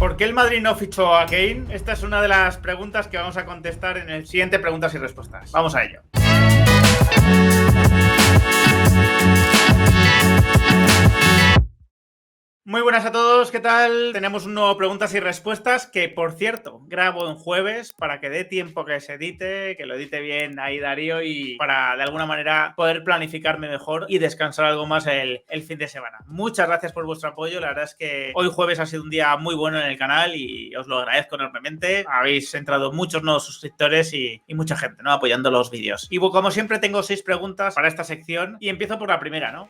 ¿Por qué el Madrid no fichó a Kane? Esta es una de las preguntas que vamos a contestar en el siguiente Preguntas y Respuestas. Vamos a ello. Muy buenas a todos, ¿qué tal? Tenemos un nuevo Preguntas y Respuestas que, por cierto, grabo en jueves para que dé tiempo que se edite, que lo edite bien ahí Darío y para, de alguna manera, poder planificarme mejor y descansar algo más el fin de semana. Muchas gracias por vuestro apoyo, la verdad es que hoy jueves ha sido un día muy bueno en el canal y os lo agradezco enormemente. Habéis entrado muchos nuevos suscriptores y mucha gente, ¿no? Apoyando los vídeos. Y como siempre tengo 6 preguntas para esta sección y empiezo por la primera, ¿no?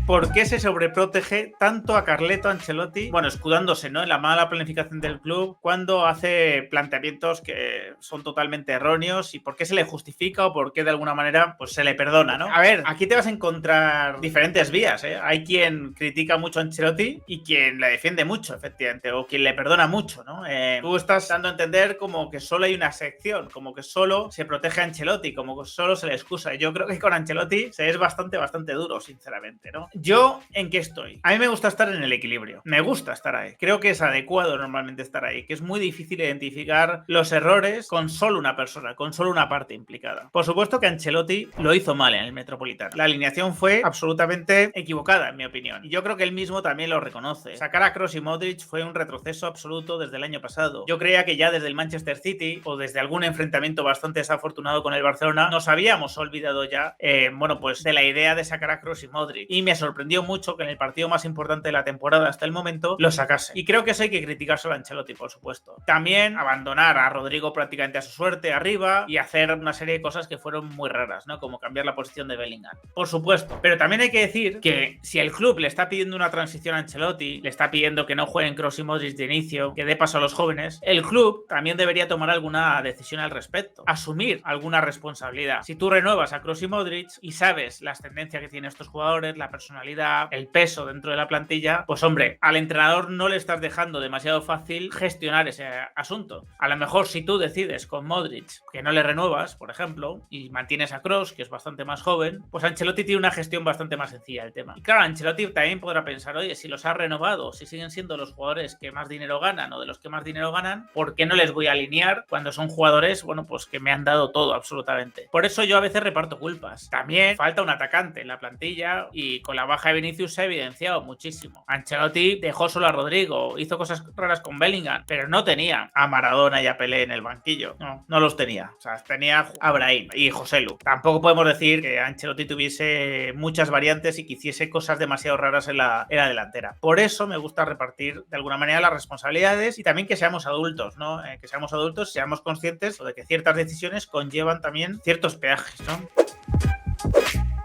¿Por qué se sobreprotege tanto a Carleto Ancelotti? Bueno, escudándose, ¿no?, en la mala planificación del club cuando hace planteamientos que son totalmente erróneos, y por qué se le justifica o por qué de alguna manera pues se le perdona, ¿no? A ver, aquí te vas a encontrar diferentes vías, ¿eh? Hay quien critica mucho a Ancelotti y quien le defiende mucho, efectivamente, o quien le perdona mucho, ¿no? Tú estás dando a entender como que solo hay una sección, como que solo se protege a Ancelotti, como que solo se le excusa. Yo creo que con Ancelotti se es bastante duro, sinceramente, ¿no? ¿Yo en qué estoy? A mí me gusta estar en el equilibrio. Me gusta estar ahí. Creo que es adecuado normalmente estar ahí, que es muy difícil identificar los errores con solo una persona, con solo una parte implicada. Por supuesto que Ancelotti lo hizo mal en el Metropolitano. La alineación fue absolutamente equivocada, en mi opinión. Y yo creo que él mismo también lo reconoce. Sacar a Kroos y Modric fue un retroceso absoluto desde el año pasado. Yo creía que ya desde el Manchester City o desde algún enfrentamiento bastante desafortunado con el Barcelona nos habíamos olvidado ya, bueno, pues de la idea de sacar a Kroos y Modric. Y me sorprendió mucho que en el partido más importante de la temporada hasta el momento lo sacase. Y creo que eso hay que criticárselo a Ancelotti, por supuesto. También abandonar a Rodrigo prácticamente a su suerte arriba y hacer una serie de cosas que fueron muy raras, ¿no? Como cambiar la posición de Bellingham. Por supuesto. Pero también hay que decir que si el club le está pidiendo una transición a Ancelotti, le está pidiendo que no jueguen Kroos y Modric de inicio, que dé paso a los jóvenes, el club también debería tomar alguna decisión al respecto. Asumir alguna responsabilidad. Si tú renuevas a Kroos y Modric y sabes las tendencias que tienen estos jugadores, la personalidad, el peso dentro de la plantilla, pues hombre, al entrenador no le estás dejando demasiado fácil gestionar ese asunto. A lo mejor si tú decides con Modric que no le renuevas, por ejemplo, y mantienes a Kroos, que es bastante más joven, pues Ancelotti tiene una gestión bastante más sencilla del tema. Y claro, Ancelotti también podrá pensar, oye, si los ha renovado, si siguen siendo los jugadores que más dinero ganan o de los que más dinero ganan, ¿por qué no les voy a alinear cuando son jugadores, bueno, pues que me han dado todo absolutamente? Por eso yo a veces reparto culpas. También falta un atacante en la plantilla y con la baja de Vinicius se ha evidenciado muchísimo. Ancelotti dejó solo a Rodrigo, hizo cosas raras con Bellingham, pero no tenía a Maradona y a Pelé en el banquillo. No los tenía. O sea, tenía a Brahim y Joselu. Tampoco podemos decir que Ancelotti tuviese muchas variantes y que hiciese cosas demasiado raras en la delantera. Por eso me gusta repartir de alguna manera las responsabilidades y también que seamos adultos, ¿no? Que seamos adultos, seamos conscientes de que ciertas decisiones conllevan también ciertos peajes, ¿no?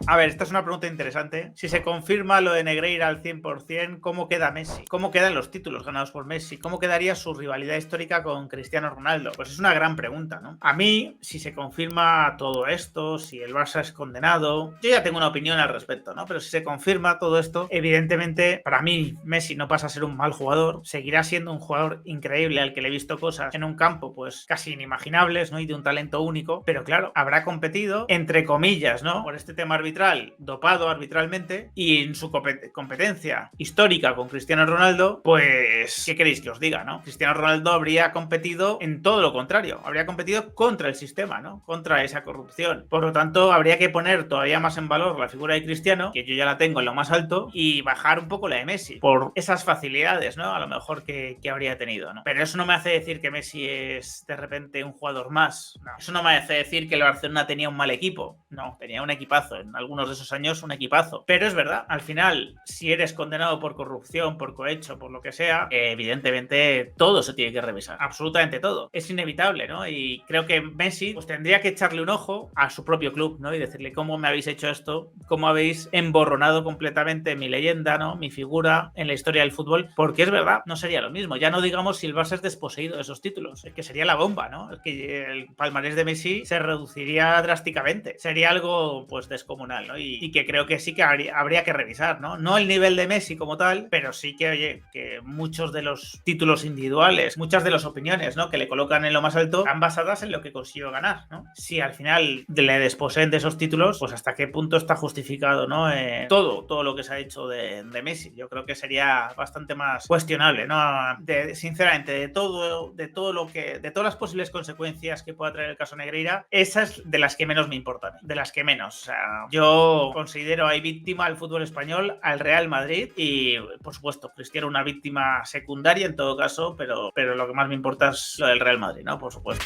A ver, esta es una pregunta interesante. Si se confirma lo de Negreira al 100%, ¿cómo queda Messi? ¿Cómo quedan los títulos ganados por Messi? ¿Cómo quedaría su rivalidad histórica con Cristiano Ronaldo? Pues es una gran pregunta, ¿no? A mí, si se confirma todo esto, si el Barça es condenado, yo ya tengo una opinión al respecto, ¿no? Pero si se confirma todo esto, evidentemente, para mí, Messi no pasa a ser un mal jugador, seguirá siendo un jugador increíble al que le he visto cosas en un campo, pues casi inimaginables, ¿no? Y de un talento único, pero claro, habrá competido, entre comillas, ¿no?, por este tema arbitral, dopado arbitralmente, y en su competencia histórica con Cristiano Ronaldo, pues, ¿qué queréis que os diga, no? Cristiano Ronaldo habría competido en todo lo contrario, habría competido contra el sistema, ¿no? Contra esa corrupción. Por lo tanto, habría que poner todavía más en valor la figura de Cristiano, que yo ya la tengo en lo más alto, y bajar un poco la de Messi, por esas facilidades, ¿no?, a lo mejor que habría tenido, ¿no? Pero eso no me hace decir que Messi es de repente un jugador más, no. Eso no me hace decir que el Barcelona tenía un mal equipo, no, tenía un equipazo, en algunos de esos años un equipazo. Pero es verdad, al final, si eres condenado por corrupción, por cohecho, por lo que sea, evidentemente todo se tiene que revisar, absolutamente todo. Es inevitable, ¿no? Y creo que Messi pues tendría que echarle un ojo a su propio club, ¿no? Y decirle, ¿cómo me habéis hecho esto? ¿Cómo habéis emborronado completamente mi leyenda, ¿no?, mi figura en la historia del fútbol? Porque es verdad, no sería lo mismo. Ya no digamos si el Barça es desposeído de esos títulos, es que sería la bomba, ¿no? Es que el palmarés de Messi se reduciría drásticamente. Sería algo, pues, descomunal. descomunal, ¿no? Y que creo que sí que habría que revisar, ¿no? No el nivel de Messi como tal, pero sí que, oye, que muchos de los títulos individuales, muchas de las opiniones, ¿no?, que le colocan en lo más alto, están basadas en lo que consiguió ganar, ¿no? Si al final le desposeen de esos títulos, pues hasta qué punto está justificado, ¿no? Todo lo que se ha hecho de Messi. Yo creo que sería bastante más cuestionable, ¿no? Sinceramente, de todas las posibles consecuencias que pueda traer el caso Negreira, esas de las que menos me importan, de las que menos. O sea, yo considero ahí víctima al fútbol español, al Real Madrid y, por supuesto, Cristiano una víctima secundaria en todo caso, pero lo que más me importa es lo del Real Madrid, ¿no? Por supuesto.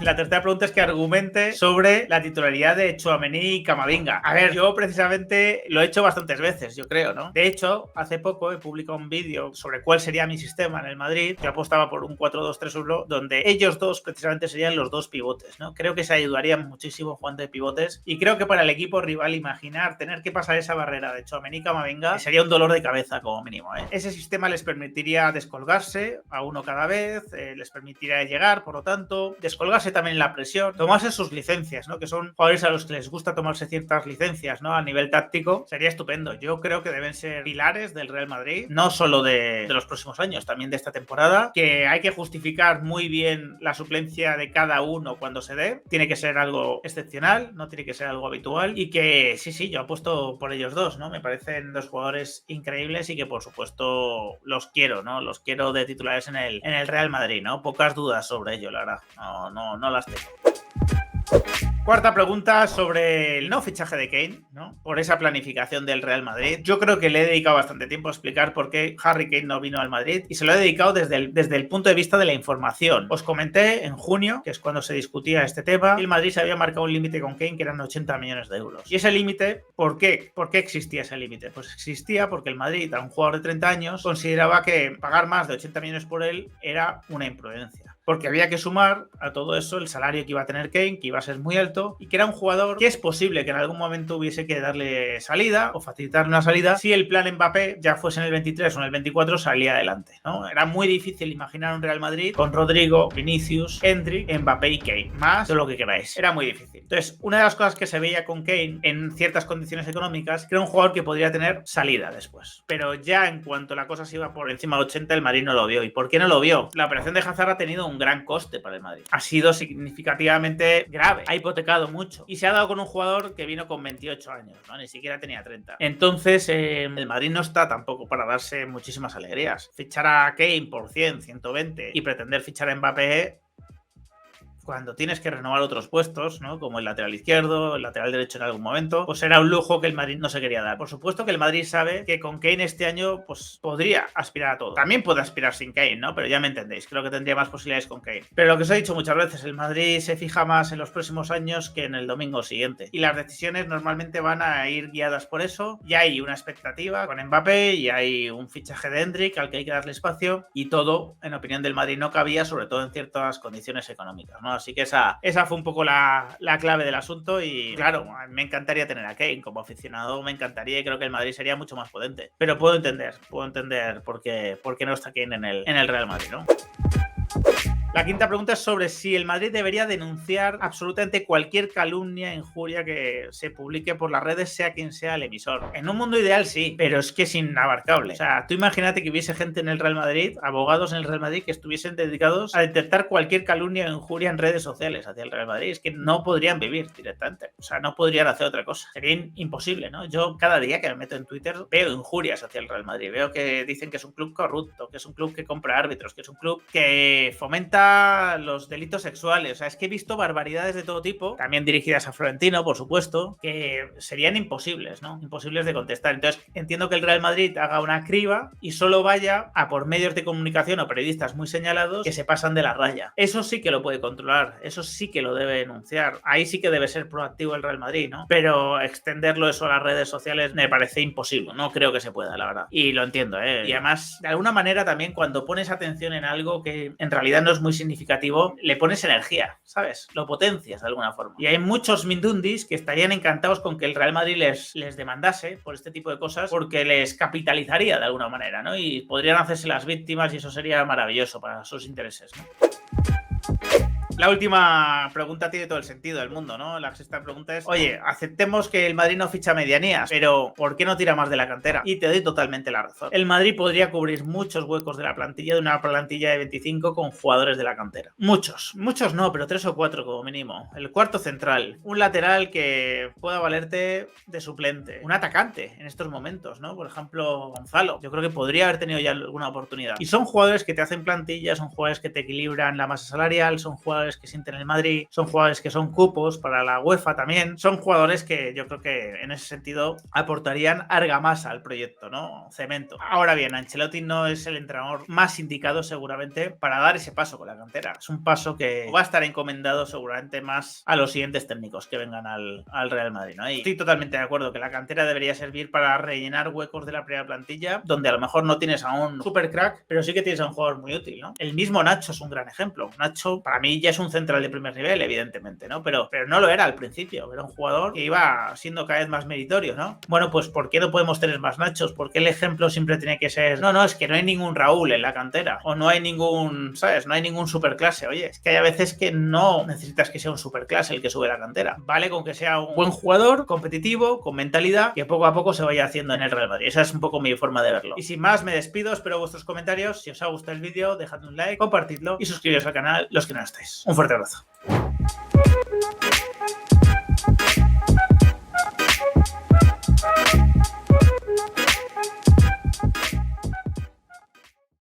La tercera pregunta es que argumente sobre la titularidad de Tchouaméni y Camavinga. A ver, yo precisamente lo he hecho bastantes veces, yo creo, ¿no? De hecho, hace poco he publicado un vídeo sobre cuál sería mi sistema en el Madrid. Yo apostaba por un 4-2-3-1 donde ellos dos precisamente serían los dos pivotes, ¿no? Creo que se ayudarían muchísimo jugando de pivotes y creo que para el equipo rival imaginar tener que pasar esa barrera de Tchouaméni y Camavinga sería un dolor de cabeza como mínimo, ¿eh? Ese sistema les permitiría descolgarse a uno cada vez, les permitiría llegar, por lo tanto, descolgarse también la presión, tomarse sus licencias, ¿no? Que son jugadores a los que les gusta tomarse ciertas licencias, ¿no? A nivel táctico, sería estupendo. Yo creo que deben ser pilares del Real Madrid, no solo de los próximos años, también de esta temporada, que hay que justificar muy bien la suplencia de cada uno cuando se dé. Tiene que ser algo excepcional, no tiene que ser algo habitual y que sí, yo apuesto por ellos dos, ¿no? Me parecen dos jugadores increíbles y que por supuesto los quiero, ¿no? Los quiero de titulares en el Real Madrid, ¿no? Pocas dudas sobre ello, la verdad. No las tengo. Cuarta pregunta sobre el no fichaje de Kane, ¿no? Por esa planificación del Real Madrid. Yo creo que le he dedicado bastante tiempo a explicar por qué Harry Kane no vino al Madrid y se lo he dedicado desde el punto de vista de la información. Os comenté en junio, que es cuando se discutía este tema, y el Madrid se había marcado un límite con Kane que eran 80 millones de euros. Y ese límite, ¿por qué? ¿Por qué existía ese límite? Pues existía porque el Madrid, a un jugador de 30 años, consideraba que pagar más de 80 millones por él era una imprudencia. Porque había que sumar a todo eso el salario que iba a tener Kane, que iba a ser muy alto, y que era un jugador que es posible que en algún momento hubiese que darle salida o facilitarle una salida si el plan Mbappé, ya fuese en el 23 o en el 24, salía adelante, ¿no? Era muy difícil imaginar un Real Madrid con Rodrigo, Vinicius, Endrick, Mbappé y Kane, más de lo que queráis. Era muy difícil. Entonces, una de las cosas que se veía con Kane en ciertas condiciones económicas, que era un jugador que podría tener salida después. Pero ya en cuanto la cosa se iba por encima de 80, el Madrid no lo vio. ¿Y por qué no lo vio? La operación de Hazard ha tenido un gran coste para el Madrid. Ha sido significativamente grave. Ha hipotecado mucho. Y se ha dado con un jugador que vino con 28 años, ¿no? Ni siquiera tenía 30. Entonces, el Madrid no está tampoco para darse muchísimas alegrías. Fichar a Kane por 100, 120 y pretender fichar a Mbappé cuando tienes que renovar otros puestos, ¿no? Como el lateral izquierdo, el lateral derecho en algún momento, pues era un lujo que el Madrid no se quería dar. Por supuesto que el Madrid sabe que con Kane este año pues podría aspirar a todo. También puede aspirar sin Kane, ¿no? Pero ya me entendéis, creo que tendría más posibilidades con Kane. Pero lo que os he dicho muchas veces, el Madrid se fija más en los próximos años que en el domingo siguiente. Y las decisiones normalmente van a ir guiadas por eso. Ya hay una expectativa con Mbappé y hay un fichaje de Endrick al que hay que darle espacio y todo, en opinión del Madrid, no cabía, sobre todo en ciertas condiciones económicas, ¿no? Así que esa fue un poco la clave del asunto y claro, me encantaría tener a Kane como aficionado, me encantaría y creo que el Madrid sería mucho más potente. Pero puedo entender por qué no está Kane en el Real Madrid, ¿no? La quinta pregunta es sobre si el Madrid debería denunciar absolutamente cualquier calumnia, injuria que se publique por las redes, sea quien sea el emisor. En un mundo ideal sí, pero es que es inabarcable. O sea, tú imagínate que hubiese gente en el Real Madrid, abogados en el Real Madrid, que estuviesen dedicados a detectar cualquier calumnia o injuria en redes sociales hacia el Real Madrid. Es que no podrían vivir directamente. O sea, no podrían hacer otra cosa. Sería imposible, ¿no? Yo cada día que me meto en Twitter veo injurias hacia el Real Madrid. Veo que dicen que es un club corrupto, que es un club que compra árbitros, que es un club que fomenta los delitos sexuales. O sea, es que he visto barbaridades de todo tipo, también dirigidas a Florentino, por supuesto, que serían imposibles, ¿no? Imposibles de contestar. Entonces, entiendo que el Real Madrid haga una criba y solo vaya a por medios de comunicación o periodistas muy señalados que se pasan de la raya. Eso sí que lo puede controlar, eso sí que lo debe denunciar. Ahí sí que debe ser proactivo el Real Madrid, ¿no? Pero extenderlo eso a las redes sociales me parece imposible. No creo que se pueda, la verdad. Y lo entiendo, ¿eh? Y además, de alguna manera también cuando pones atención en algo que en realidad no es muy significativo, le pones energía, ¿sabes? Lo potencias de alguna forma. Y hay muchos mindundis que estarían encantados con que el Real Madrid les demandase por este tipo de cosas porque les capitalizaría de alguna manera, ¿no? Y podrían hacerse las víctimas y eso sería maravilloso para sus intereses, ¿no? La última pregunta tiene todo el sentido del mundo, ¿no? La sexta pregunta es, oye, aceptemos que el Madrid no ficha medianías, pero ¿por qué no tira más de la cantera? Y te doy totalmente la razón. El Madrid podría cubrir muchos huecos de la plantilla, de una plantilla de 25 con jugadores de la cantera. Muchos no, pero 3 o 4 como mínimo. El cuarto central, un lateral que pueda valerte de suplente, un atacante en estos momentos, ¿no? Por ejemplo, Gonzalo. Yo creo que podría haber tenido ya alguna oportunidad. Y son jugadores que te hacen plantilla, son jugadores que te equilibran la masa salarial, son jugadores que sienten el Madrid, son jugadores que son cupos para la UEFA también, son jugadores que yo creo que en ese sentido aportarían argamasa al proyecto, ¿no? Cemento. Ahora bien, Ancelotti no es el entrenador más indicado seguramente para dar ese paso con la cantera. Es un paso que va a estar encomendado seguramente más a los siguientes técnicos que vengan al Real Madrid, ¿no? Y estoy totalmente de acuerdo que la cantera debería servir para rellenar huecos de la primera plantilla, donde a lo mejor no tienes a un super crack, pero sí que tienes a un jugador muy útil, ¿no? El mismo Nacho es un gran ejemplo. Nacho, para mí, ya es un central de primer nivel, evidentemente, ¿no? Pero no lo era al principio. Era un jugador que iba siendo cada vez más meritorio, ¿no? Bueno, pues ¿por qué no podemos tener más Nachos? ¿Por qué el ejemplo siempre tiene que ser, no, es que no hay ningún Raúl en la cantera? O no hay ningún, ¿sabes? No hay ningún superclase. Oye, es que hay a veces que no necesitas que sea un superclase el que sube la cantera. Vale con que sea un buen jugador, competitivo, con mentalidad, que poco a poco se vaya haciendo en el Real Madrid. Esa es un poco mi forma de verlo. Y sin más, me despido. Espero vuestros comentarios. Si os ha gustado el vídeo, dejadme un like, compartidlo y suscribiros al canal los que no estáis. Un fuerte abrazo.